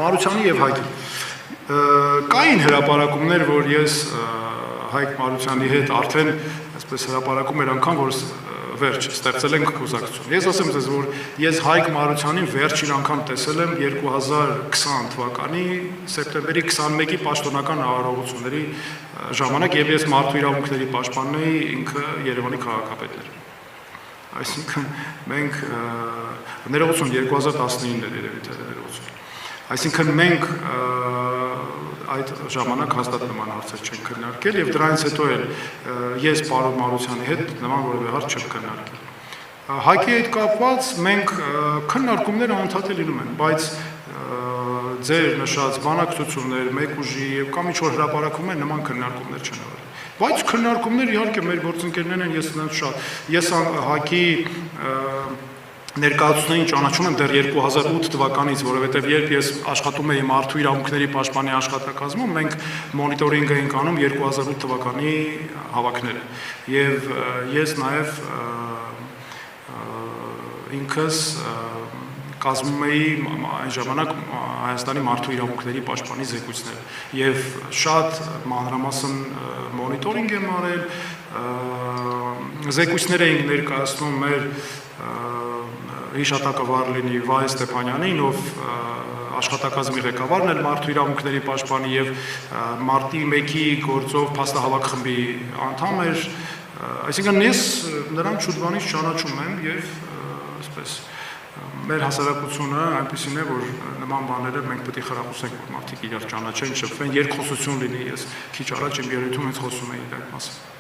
Մարությանի եւ Հայկի։ Կային հրապարակումներ, որ ես Հայկ Մարությանի հետ արդեն այսպես հրապարակում էր անգամ, որ վերջ ստեղծել ենք կուսակցություն։ Ես ասեմ ձեզ, որ ես Հայկ Մարությանին վերջին անգամ տեսել եմ 2020 թվականի սեպտեմբերի 21-ի պաշտոնական արարողությունների ժամանակ, եւ ես մարդու իրավունքների պաշտպանն էի, ինքը Երևանի քաղաքապետն էր։ Այսինքն մենք ներողություն 2019-ն էր երևի թե ներողություն։ Այսինքն մենք այդ ժամանակ հաստատ նման հարցեր չենք քննարկել եւ դրանից հետո էլ ես պարոն Մարությանի հետ նման որևէ հարց չեմ քննարկել։ Հայկի հետ կապված մենք քննարկումներ անընդհատ լինում են, բայց ձեր նշած բանակցություններ, մեկ ուժի եւ կամ ինչ-որ հրապարակումներ նման քննարկումներ չեն արել։ Բայց քննարկումներ իհարկե մեր գործընկերներն են, ես նրանց շատ։ Ես Հայկի ներկայացուցիչներին ճանաչում եմ դեռ 2008 թվականից, որովհետև երբ ես աշխատում էի մարդու իրավունքների պաշտպանի աշխատակազմում, մենք մոնիտորինգ էինք անում 2008 թվականի հավաքները։ Եվ ես նաև ինքս կազմում էի այն ժամանակ Հայաստանի մարդու իրավունքների պաշտպանի զեկույցները եւ շատ մանրամասն մոնիտորինգ եմ արել, զեկույցներ էինք ներկայացնում մեր հիշատակը վար լինի Վահե Ստեփանյանին, ով աշխատակազմի ղեկավարն էր մարդու իրավունքների պաշտպանի եւ մարտի 1-ի գործով փաստահավաք խմբի անդամ էր, այսինքն ես նրան շուտ բանից ճանաչում եմ եւ այսպես մեր հասարակությունը այնպեսին է, որ նման բաները մենք պետք է խրախուսենք, որ մարդիկ իրար ճանաչեն, շփվեն, երկխոսություն լինի, ես քիչ առաջ իմ ելույթում հենց խոսում էի այդ մասին։